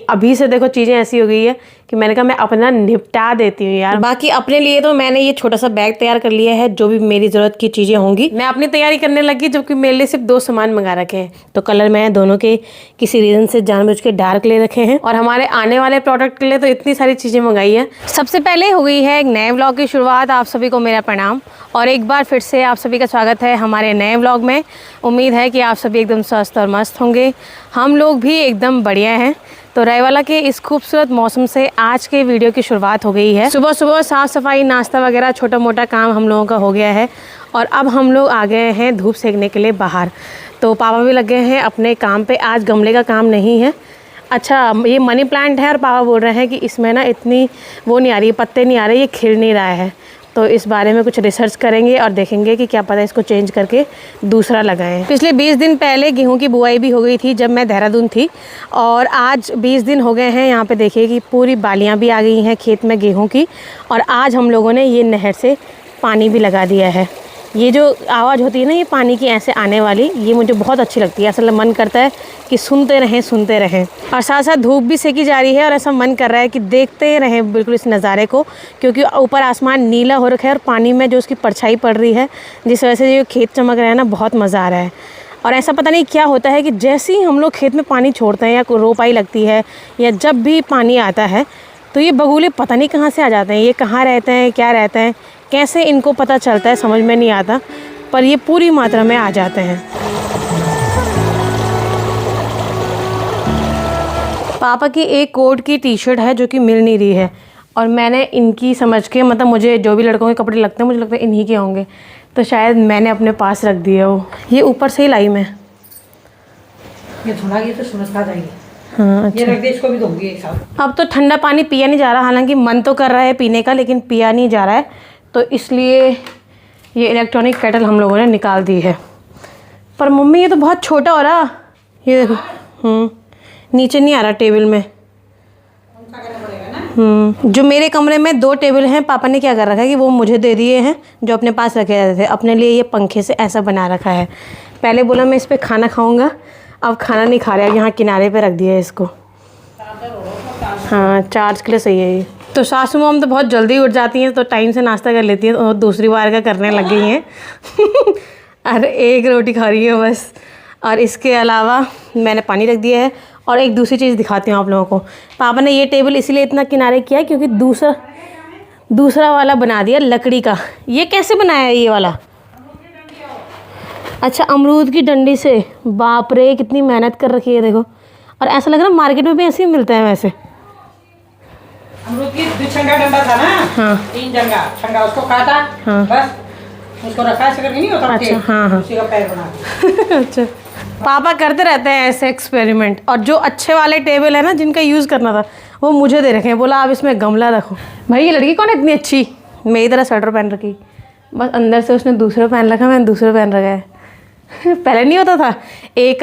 अभी से देखो चीज़ें ऐसी हो गई है कि मैंने कहा मैं अपना निपटा देती हूँ यार। बाकी अपने लिए तो मैंने ये छोटा सा बैग तैयार कर लिया है, जो भी मेरी ज़रूरत की चीज़ें होंगी मैं अपनी तैयारी करने लगी, जबकि मेरे लिए सिर्फ 2 सामान मंगा रखे हैं। तो कलर मैं दोनों के किसी रीज़न से जानबूझ के डार्क ले रखे हैं, और हमारे आने वाले प्रोडक्ट के लिए तो इतनी सारी चीज़ें मंगाई है। सबसे पहले हो गई है एक नए व्लॉग की शुरुआत। आप सभी को मेरा प्रणाम और एक बार फिर से आप सभी का स्वागत है हमारे नए व्लॉग में। उम्मीद है कि आप सभी एकदम स्वस्थ और मस्त होंगे। हम लोग भी एकदम बढ़िया हैं। तो रायवाला के इस खूबसूरत मौसम से आज के वीडियो की शुरुआत हो गई है। सुबह सुबह साफ़ सफाई, नाश्ता वगैरह छोटा मोटा काम हम लोगों का हो गया है, और अब हम लोग आ गए हैं धूप सेकने के लिए बाहर। तो पापा भी लगे हैं अपने काम पे। आज गमले का काम नहीं है। अच्छा, ये मनी प्लांट है और पापा बोल रहे हैं कि इसमें ना इतनी वो नहीं आ रही, पत्ते नहीं आ रहे, ये खिल नहीं रहा है। तो इस बारे में कुछ रिसर्च करेंगे और देखेंगे कि क्या पता इसको चेंज करके दूसरा लगाएं। पिछले 20 दिन पहले गेहूं की बुआई भी हो गई थी जब मैं देहरादून थी, और आज 20 दिन हो गए हैं। यहाँ पे देखिए कि पूरी बालियाँ भी आ गई हैं खेत में गेहूं की, और आज हम लोगों ने ये नहर से पानी भी लगा दिया है। ये जो आवाज़ होती है ना ये पानी की ऐसे आने वाली, ये मुझे बहुत अच्छी लगती है। ऐसा मन करता है कि सुनते रहें। और साथ साथ धूप भी सेकी जा रही है, और ऐसा मन कर रहा है कि देखते रहें बिल्कुल इस नज़ारे को, क्योंकि ऊपर आसमान नीला हो रखा है और पानी में जो उसकी परछाई पड़ रही है, जिस वजह से जो खेत चमक रहा है ना, बहुत मज़ा आ रहा है। और ऐसा पता नहीं क्या होता है कि जैसे ही हम लोग खेत में पानी छोड़ते हैं या कोई रोपाई लगती है या जब भी पानी आता है, तो ये बगुले पता नहीं कहाँ से आ जाते हैं। ये कहाँ रहते हैं, क्या रहते हैं, कैसे इनको पता चलता है, समझ में नहीं आता, पर ये पूरी मात्रा में आ जाते हैं। पापा की एक कोट की टी शर्ट है जो कि मिल नहीं रही है, और मैंने इनकी समझ के, मतलब मुझे जो भी लड़कों के कपड़े लगते हैं मुझे लगता है इन्हीं के होंगे, तो शायद मैंने अपने पास रख दिया वो। ये ऊपर से ही लाई मैं, ये थोड़ा ये तो समझ आ जाएगी। हाँ अच्छा, ये रख दे, इसको भी दूंगी एक साथ। अब तो ठंडा पानी पिया नहीं जा रहा, हालांकि मन तो कर रहा है पीने का, लेकिन पिया नहीं जा रहा है, तो इसलिए ये इलेक्ट्रॉनिक केटल हम लोगों ने निकाल दी है। पर मम्मी ये तो बहुत छोटा हो रहा, ये देखो नीचे नहीं आ रहा टेबल में। जो मेरे कमरे में 2 टेबल हैं, पापा ने क्या कर रखा है कि वो मुझे दे दिए हैं, जो अपने पास रखे जाते थे। अपने लिए ये पंखे से ऐसा बना रखा है। पहले बोला मैं इस पर खाना खाऊंगा, अब खाना नहीं खा रहा है, यहाँ किनारे पे रख दिया है इसको। हाँ, चार्ज के लिए सही है ये। तो सासू मॉम तो बहुत जल्दी उठ जाती हैं, तो टाइम से नाश्ता कर लेती हैं, और दूसरी बार का करने लग गई हैं। अरे 1 रोटी खा रही है बस। और इसके अलावा मैंने पानी रख दिया है। और एक दूसरी चीज़ दिखाती हूँ आप लोगों को। पापा ने ये टेबल इसीलिए इतना किनारे किया है क्योंकि दूसरा वाला बना दिया लकड़ी का। ये कैसे बनाया है ये वाला? अच्छा, अमरूद की डंडी से। बाप रे, कितनी मेहनत कर रखी है देखो। और ऐसा लग रहा है मार्केट में भी ऐसे ही मिलता है वैसे। अमरूद की 2 छंगा डंडा था ना, हाँ 3 जंगा छंगा, उसको काटा, हाँ बस उसको रखा ऐसे करके, नहीं होता। अच्छा, हाँ उसी का पैर बना दिया। अच्छा, पापा करते रहते हैं ऐसे एक्सपेरिमेंट। और जो अच्छे वाले टेबल है ना, जिनका यूज़ करना था, वो मुझे दे रखे हैं। बोला आप इसमें गमला रखो। भाई ये लड़की कौन है इतनी अच्छी, मेरी तरह स्वेटर पहन रखी, बस अंदर से उसने दूसरा पहन रखा, मैंने दूसरा पहन रखा है। पहले नहीं होता था। एक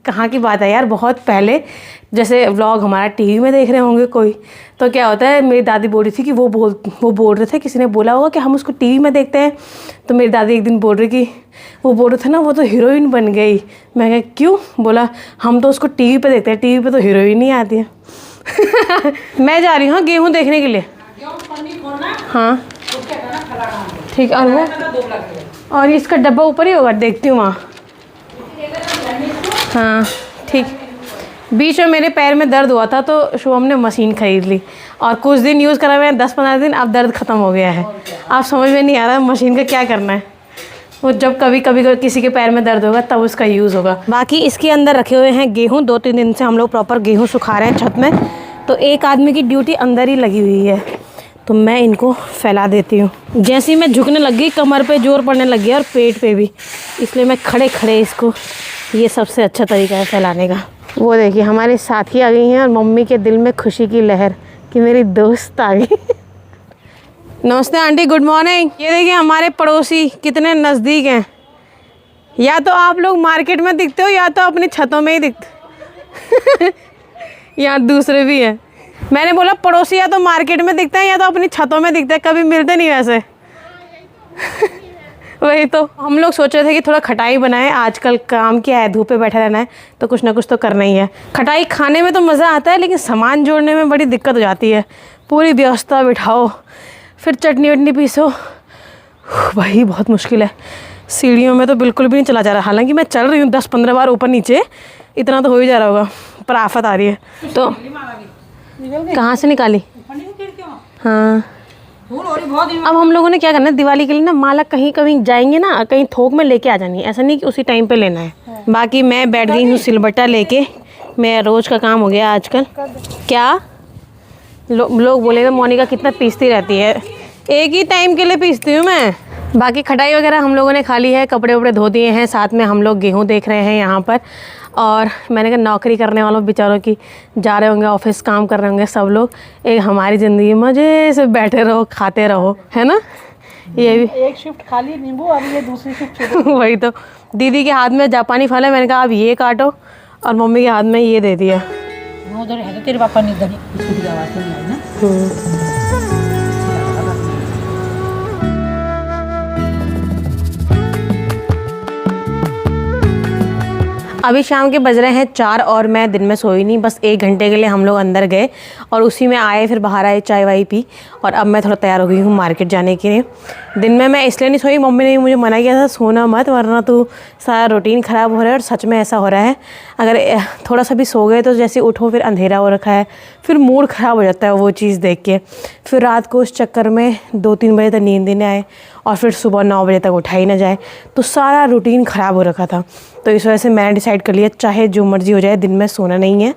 कहाँ की बात है यार, बहुत पहले, जैसे व्लॉग हमारा टीवी में देख रहे होंगे कोई, तो क्या होता है, मेरी दादी बोल रही थी कि वो बोल रहे थे, किसी ने बोला होगा कि हम उसको टीवी में देखते हैं। तो मेरी दादी एक दिन बोल रही कि वो बोल रहे थे ना वो तो हीरोइन बन गई। मैं कहा क्यों? बोला हम तो उसको टीवी पे देखते हैं, टीवी पे तो हीरोइन नहीं आती है। मैं जा रही हूँ गेहूँ देखने के लिए। हाँ ठीक है। और इसका डब्बा ऊपर ही होगा, देखती हूँ वहाँ। हाँ ठीक। बीच में मेरे पैर में दर्द हुआ था, तो शुभम ने मशीन ख़रीद ली, और कुछ दिन यूज़ करा मैंने, 10-15 दिन, अब दर्द ख़त्म हो गया है। अब समझ में नहीं आ रहा मशीन का क्या करना है। वो जब कभी किसी के पैर में दर्द होगा तब उसका यूज़ होगा। बाकी इसके अंदर रखे हुए हैं गेहूँ। 2-3 दिन से हम लोग प्रॉपर गेहूँ सुखा रहे हैं छत में, तो एक आदमी की ड्यूटी अंदर ही लगी हुई है, तो मैं इनको फैला देती हूँ। जैसे ही मैं झुकने लग गई, कमर पे जोर पड़ने लग गया और पेट पे भी, इसलिए मैं खड़े खड़े इसको, ये सबसे अच्छा तरीका है फैलाने का। वो देखिए हमारे साथी आ गई हैं, और मम्मी के दिल में खुशी की लहर कि मेरी दोस्त आ गई। नमस्ते आंटी, गुड मॉर्निंग। ये देखिए हमारे पड़ोसी कितने नज़दीक हैं। या तो आप लोग मार्केट में दिखते हो, या तो अपनी छतों में ही दिखते। यहाँ दूसरे भी हैं। मैंने बोला पड़ोसी या तो मार्केट में दिखते हैं या तो अपनी छतों में दिखते हैं, कभी मिलते नहीं वैसे। वही तो हम लोग सोच रहे थे कि थोड़ा खटाई बनाएं, आजकल काम क्या है, धूप पे बैठा रहना है तो कुछ ना कुछ तो करना ही है। खटाई खाने में तो मज़ा आता है लेकिन सामान जोड़ने में बड़ी दिक्कत हो जाती है। पूरी व्यवस्था बिठाओ, फिर चटनी वटनी पीसो, भाई बहुत मुश्किल है। सीढ़ियों में तो बिल्कुल भी नहीं चला जा रहा, हालांकि मैं चल रही हूँ 10-15 बार ऊपर नीचे, इतना तो हो ही जा रहा होगा, पर आफत आ रही है। तो कहाँ से निकाली? हाँ अब हम लोगों ने क्या करना है, दिवाली के लिए ना माला कहीं कहीं जाएंगे ना, कहीं थोक में लेके आ जानी है, ऐसा नहीं कि उसी टाइम पे लेना है। बाकी मैं बैठ गई हूँ सिलबट्टा लेके, मेरा रोज़ का काम हो गया आजकल। क्या लोग बोलेगा मोनिका कितना पीसती रहती है, एक ही टाइम के लिए पीसती हूँ मैं। बाकी खटाई वगैरह हम लोगों ने खा ली है, कपड़े वपड़े धो दिए हैं, साथ में हम लोग गेहूँ देख रहे हैं यहाँ पर। और मैंने कहा नौकरी करने वालों बेचारों की जा रहे होंगे ऑफिस, काम कर रहे होंगे सब लोग, एक हमारी ज़िंदगी मज़े से बैठे रहो खाते रहो, है ना। ये भी एक शिफ्ट खाली नींबू, अब ये दूसरी शिफ्ट वही तो दीदी के हाथ में जापानी फल है, मैंने कहा अब ये काटो, और मम्मी के हाथ में ये दे दिया। उधर है तो तेरे पापा ने इधर ही आवाज़ नहीं आई ना। अभी शाम के बज रहे हैं 4 और मैं दिन में सोई नहीं, बस 1 घंटे के लिए हम लोग अंदर गए और उसी में आए, फिर बाहर आए, चाय वाई पी, और अब मैं थोड़ा तैयार हो गई हूँ मार्केट जाने के लिए। दिन में मैं इसलिए नहीं सोई, मम्मी ने मुझे मना किया था सोना मत वरना तू सारा रूटीन ख़राब हो रहा है, और सच में ऐसा हो रहा है। अगर थोड़ा सा भी सो गए तो जैसे उठो फिर अंधेरा हो रखा है, फिर मूड ख़राब हो जाता है वो चीज़ देख के, फिर रात को उस चक्कर में 2-3 बजे तक नींद ही नहीं आए और फिर सुबह 9 बजे तक उठा ही ना जाए, तो सारा रूटीन ख़राब हो रखा था। तो इस वजह से मैंने डिसाइड कर लिया चाहे जो मर्ज़ी हो जाए दिन में सोना नहीं है,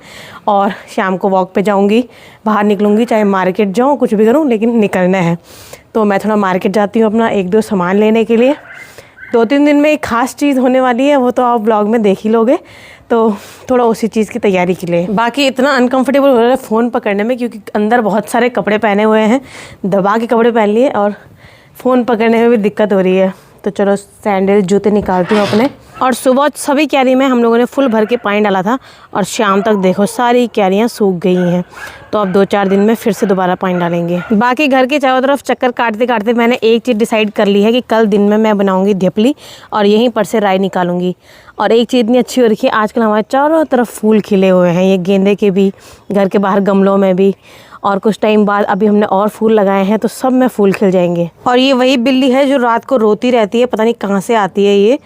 और शाम को वॉक पे जाऊंगी, बाहर निकलूंगी, चाहे मार्केट जाऊं कुछ भी करूं, लेकिन निकलना है। तो मैं थोड़ा मार्केट जाती हूँ अपना 1-2 सामान लेने के लिए। 2-3 दिन में एक ख़ास चीज़ होने वाली है, वो तो आप ब्लॉग में देख ही लोगे, तो थोड़ा उसी चीज़ की तैयारी के लिए। बाकी इतना अनकंफर्टेबल हो रहा है फ़ोन पकड़ने में, क्योंकि अंदर बहुत सारे कपड़े पहने हुए हैं, दबा के कपड़े पहन लिए, और फ़ोन पकड़ने में भी दिक्कत हो रही है। तो चलो सैंडल जूते निकालती हूँ अपने। और सुबह सभी क्यारी में हम लोगों ने फुल भर के पानी डाला था, और शाम तक देखो सारी क्यारियाँ सूख गई हैं। तो अब 2-4 दिन में फिर से दोबारा पानी डालेंगे। बाकी घर के चारों तरफ चक्कर काटते काटते मैंने एक चीज़ डिसाइड कर ली है कि कल दिन में मैं बनाऊँगी ढेपली, और यहीं पर से राई निकालूंगी। और एक चीज़ इतनी अच्छी हो रखी है, आजकल हमारे चारों तरफ फूल खिले हुए हैं, ये गेंदे के भी, घर के बाहर गमलों में भी, और कुछ टाइम बाद अभी हमने और फूल लगाए हैं तो सब में फूल खिल जाएंगे। और ये वही बिल्ली है जो रात को रोती रहती है, पता नहीं कहाँ से आती है ये।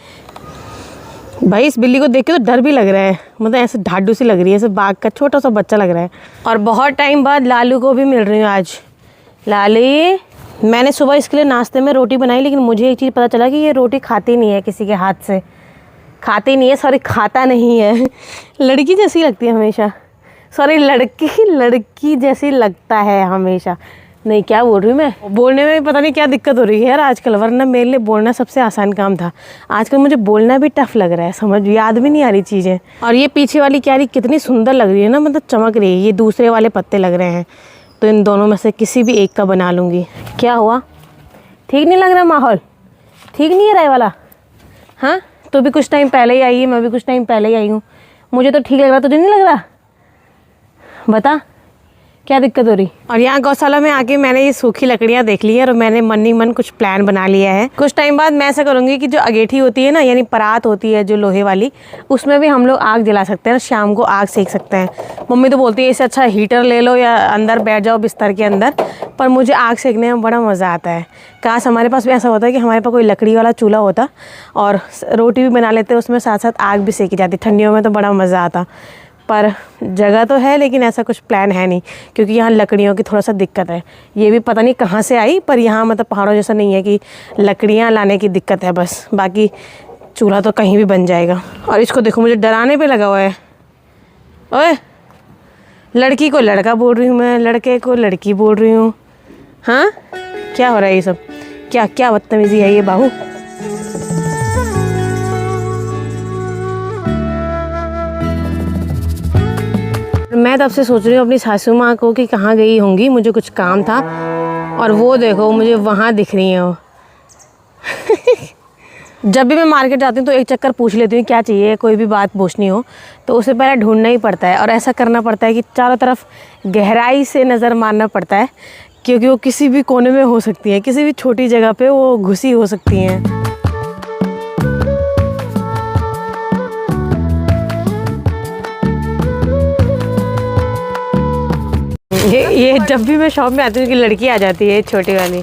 भाई इस बिल्ली को देख के तो डर भी लग रहा है, मतलब ऐसे ढाडू सी लग रही है, ऐसे बाघ का छोटा सा बच्चा लग रहा है। और बहुत टाइम बाद लालू को भी मिल रही हूँ आज। लाली, मैंने सुबह इसके लिए नाश्ते में रोटी बनाई, लेकिन मुझे एक चीज़ पता चला कि ये रोटी खाती नहीं है किसी के हाथ से, खाती नहीं है, सॉरी खाता नहीं है। लड़की जैसी लगती है हमेशा, सॉरी लड़की जैसी लगता है हमेशा। नहीं क्या बोल रही हूँ मैं, बोलने में पता नहीं क्या दिक्कत हो रही है यार आजकल, वरना मेरे लिए बोलना सबसे आसान काम था, आजकल मुझे बोलना भी टफ लग रहा है, समझ याद भी नहीं आ रही चीज़ें। और ये पीछे वाली क्यारी कितनी सुंदर लग रही है ना, मतलब चमक रही है, ये दूसरे वाले पत्ते लग रहे हैं, तो इन दोनों में से किसी भी एक का बना लूँगी। क्या हुआ, ठीक नहीं लग रहा माहौल, ठीक नहीं है राय वाला? हाँ तो भी कुछ टाइम पहले ही आई है, मैं भी कुछ टाइम पहले ही आई हूँ, मुझे तो ठीक लग रहा, तुझे नहीं लग रहा? बता क्या दिक्कत हो रही। और यहाँ गौशाला में आके मैंने ये सूखी लकड़ियाँ देख ली है, और मैंने मन ही मन कुछ प्लान बना लिया है। कुछ टाइम बाद मैं ऐसा करूँगी कि जो अगेठी होती है ना, यानी परात होती है जो लोहे वाली, उसमें भी हम लोग आग जला सकते हैं और शाम को आग सेक सकते हैं। मम्मी तो बोलती है इससे अच्छा हीटर ले लो या अंदर बैठ जाओ बिस्तर के अंदर, पर मुझे आग सेकने में बड़ा मज़ा आता है। काश हमारे पास भी ऐसा होता है कि हमारे पास कोई लकड़ी वाला चूल्हा होता और रोटी भी बना लेते, उसमें साथ साथ आग भी सेकी जाती, ठंडियों में तो बड़ा मज़ा आता। पर जगह तो है लेकिन ऐसा कुछ प्लान है नहीं, क्योंकि यहाँ लकड़ियों की थोड़ा सा दिक्कत है। ये भी पता नहीं कहाँ से आई, पर यहाँ मतलब पहाड़ों जैसा नहीं है कि लकड़ियाँ लाने की दिक्कत है बस, बाकी चूल्हा तो कहीं भी बन जाएगा। और इसको देखो मुझे डराने पे लगा हुआ है। ओए, लड़की को लड़का बोल रही हूँ मैं, लड़के को लड़की बोल रही हूँ। हाँ क्या हो रहा है ये सब, क्या क्या बदतमीज़ी है ये बाबू। मैं तब से सोच रही हूँ अपनी सासू माँ को कि कहाँ गई होंगी, मुझे कुछ काम था, और वो देखो मुझे वहाँ दिख रही हैं वो। जब भी मैं मार्केट जाती हूँ तो एक चक्कर पूछ लेती हूँ क्या चाहिए, कोई भी बात पूछनी हो तो उसे पहले ढूंढना ही पड़ता है, और ऐसा करना पड़ता है कि चारों तरफ गहराई से नज़र मारना पड़ता है, क्योंकि वो किसी भी कोने में हो सकती है, किसी भी छोटी जगह पे वो घुसी हो सकती हैं। ये जब भी मैं शॉप में आती हूँ कि लड़की आ जाती है छोटी वाली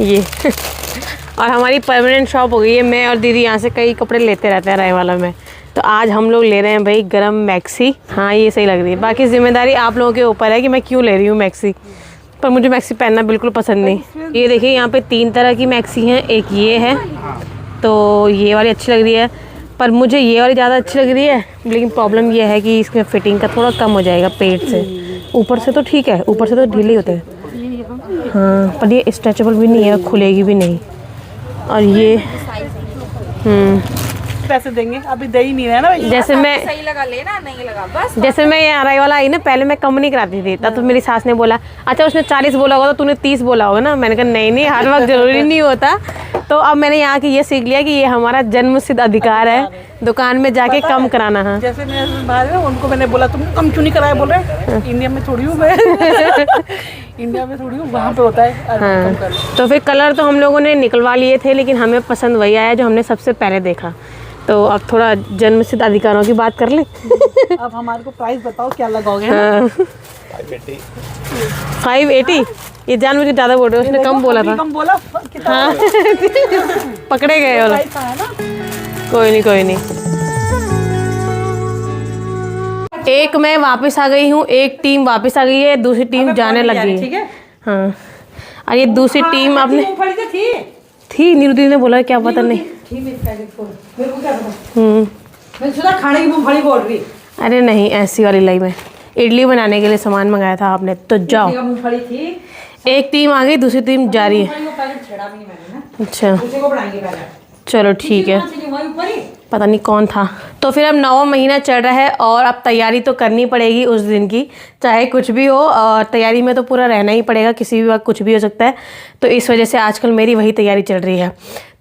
ये और हमारी परमानेंट शॉप हो गई है। मैं और दीदी यहाँ से कई कपड़े लेते रहते हैं रायवाला में। तो आज हम लोग ले रहे हैं भाई गरम मैक्सी। हाँ ये सही लग रही है, बाकी जिम्मेदारी आप लोगों के ऊपर है कि मैं क्यों ले रही हूँ मैक्सी। पर मुझे मैक्सी पहनना बिल्कुल पसंद नहीं। ये देखिए यहाँ पे 3 तरह की मैक्सी हैं। एक ये है, तो ये वाली अच्छी लग रही है, पर मुझे ये वाली ज़्यादा अच्छी लग रही है। लेकिन प्रॉब्लम ये है कि इसमें फिटिंग का थोड़ा कम हो जाएगा पेट से। ऊपर से तो ठीक है, ऊपर से तो ढीले होते हैं हाँ, पर ये स्ट्रेचेबल भी नहीं है, खुलेगी भी नहीं। और ये पैसे देंगे, अभी दे ही नहीं रहा ना। जैसे मैं सही लगा लेना, नहीं लगा बस। जैसे मैं ये आरआई वाला आई ना, पहले मैं कम नहीं कराती थी। तब तो मेरी सास ने बोला अच्छा उसने 40 बोला होगा तो तूने 30 बोला होगा ना। मैंने कहा नहीं हर वक्त जरूरी नहीं होता। तो अब मैंने यहाँ की ये सीख लिया कि ये हमारा जन्मसिद्ध अधिकार है दुकान में जाके कम कराना। हाँ जैसे मैं बाहर में उनको मैंने बोला तुम कम क्यों नहीं कराया, बोल रहे इंडिया में थोड़ी हूँ मैं इंडिया में थोड़ी हूँ, वहाँ पे होता है। हाँ तो फिर कलर तो हम लोगों ने निकलवा लिए थे, लेकिन हमें पसंद वही आया जो हमने सबसे पहले देखा। तो अब थोड़ा जन्मसिद्ध अधिकारों की बात कर लें अब हमारे को प्राइस बताओ क्या लगाओगे। हाँ 580 ये जान मुझे ज़्यादा बोल रहे हो, उसने कम बोला था। कम बोला हाँ पकड़े गए और कोई नहीं। एक मैं वापस आ गई हूँ, एक टीम वापस आ गई है, दूसरी टीम जाने लगी है। ठीक है हाँ और ये दूसरी टीम आपने थी थी नीरू दीदी ने बोला क्या पता नहीं। मेरे को क्या पता, मैं सुना खाने की मूंगफली बोल रही। अरे नहीं ऐसी वाली लाई में इडली बनाने के लिए सामान मंगाया था आपने, तो जाओ। मूंगफली थी, एक टीम आ गई, दूसरी टीम जा रही है। छेड़ा भी नहीं मैंने ना, अच्छा उसी को बनाएंगे पहले। चलो ठीक है, पता नहीं कौन था। तो फिर अब 9वां महीना चल रहा है और अब तैयारी तो करनी पड़ेगी उस दिन की, चाहे कुछ भी हो। और तैयारी में तो पूरा रहना ही पड़ेगा, किसी भी वक्त कुछ भी हो सकता है। तो इस वजह से आजकल मेरी वही तैयारी चल रही है।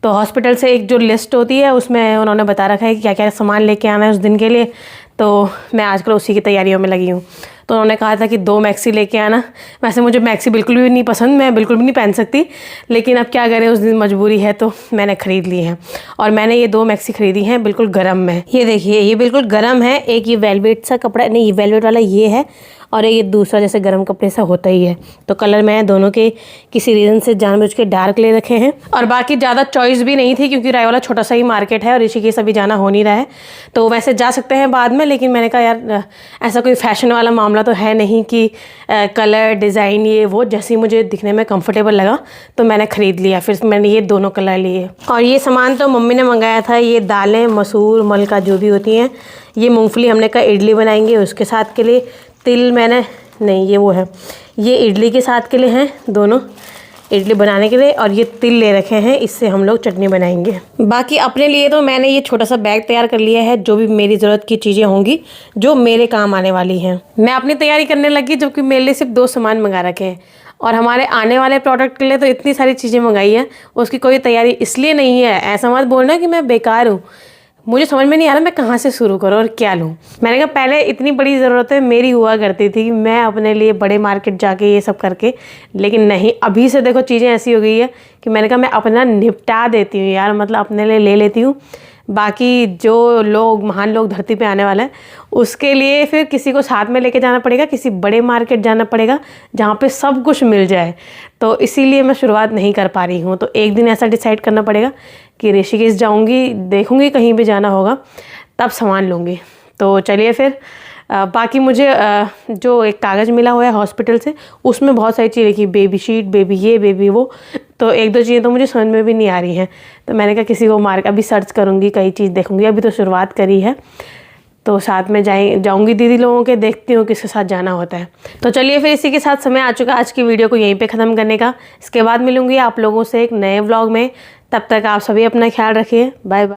तो हॉस्पिटल से एक जो लिस्ट होती है उसमें उन्होंने बता रखा है कि क्या क्या सामान लेके आना है उस दिन के लिए। तो मैं आजकल उसी की तैयारियों में लगी हूँ। तो उन्होंने कहा था कि 2 मैक्सी लेके आना। वैसे मुझे मैक्सी बिल्कुल भी नहीं पसंद, मैं बिल्कुल भी नहीं पहन सकती, लेकिन अब क्या करें उस दिन मजबूरी है तो मैंने ख़रीद ली है। और मैंने ये 2 मैक्सी ख़रीदी हैं बिल्कुल गरम में। ये देखिए ये बिल्कुल गरम है। एक ये वेलवेट सा कपड़ा, नहीं ये वेलवेट वाला ये है, और ये दूसरा जैसे गर्म कपड़े सा होता ही है। तो कलर मैं दोनों के किसी रीज़न से जानबूझ के डार्क ले रखे हैं। और बाकी ज़्यादा चॉइस भी नहीं थी क्योंकि रायवाला छोटा सा ही मार्केट है और ऋषिकेश अभी जाना हो नहीं रहा है। तो वैसे जा सकते हैं बाद में, लेकिन मैंने कहा यार ऐसा कोई फैशन वाला मामला तो है नहीं कि कलर डिज़ाइन ये वो, जैसे मुझे दिखने में कंफर्टेबल लगा तो मैंने ख़रीद लिया। फिर मैंने ये दोनों कलर लिए। और ये सामान तो मम्मी ने मंगाया था, ये दालें मसूर मलका जो भी होती हैं। ये मूँगफली हमने कहा इडली बनाएंगे उसके साथ के लिए। तिल मैंने नहीं, ये वो है, ये इडली के साथ के लिए हैं दोनों, इडली बनाने के लिए। और ये तिल ले रखे हैं, इससे हम लोग चटनी बनाएंगे। बाकी अपने लिए तो मैंने ये छोटा सा बैग तैयार कर लिया है, जो भी मेरी ज़रूरत की चीज़ें होंगी जो मेरे काम आने वाली हैं। मैं अपनी तैयारी करने लगी जबकि मेरे लिए सिर्फ 2 सामान मंगा रखे हैं। और हमारे आने वाले प्रोडक्ट के लिए तो इतनी सारी चीज़ें मंगाई हैं, उसकी कोई तैयारी इसलिए नहीं है। ऐसा मत बोलना कि मैं बेकार हूँ। मुझे समझ में नहीं आ रहा मैं कहाँ से शुरू करूँ और क्या लूँ। मैंने कहा पहले इतनी बड़ी ज़रूरतें मेरी हुआ करती थी कि मैं अपने लिए बड़े मार्केट जाके ये सब करके, लेकिन नहीं, अभी से देखो चीज़ें ऐसी हो गई है कि मैंने कहा मैं अपना निपटा देती हूँ यार, मतलब अपने लिए ले लेती हूँ। बाकी जो लोग महान लोग धरती पे आने वाला है उसके लिए फिर किसी को साथ में लेके जाना पड़ेगा, किसी बड़े मार्केट जाना पड़ेगा जहाँ पे सब कुछ मिल जाए। तो इसीलिए मैं शुरुआत नहीं कर पा रही हूँ। तो एक दिन ऐसा डिसाइड करना पड़ेगा कि ऋषिकेश जाऊँगी, देखूँगी कहीं भी जाना होगा तब सामान लूँगी। तो चलिए फिर बाकी मुझे जो एक कागज़ मिला हुआ है हॉस्पिटल से उसमें बहुत सारी चीज़ें लिखी, बेबी शीट, बेबी ये बेबी वो। तो 1-2 चीज़ें तो मुझे समझ में भी नहीं आ रही हैं। तो मैंने कहा किसी को अभी सर्च करूँगी, कई चीज़ देखूँगी। अभी तो शुरुआत करी है, तो साथ में जाऊँगी दीदी लोगों के, देखती हूँ किसके साथ जाना होता है। तो चलिए फिर इसी के साथ समय आ चुका आज की वीडियो को यहीं पे ख़त्म करने का। इसके बाद मिलूँगी आप लोगों से एक नए व्लॉग में। तब तक आप सभी अपना ख्याल रखिए। Bye bye.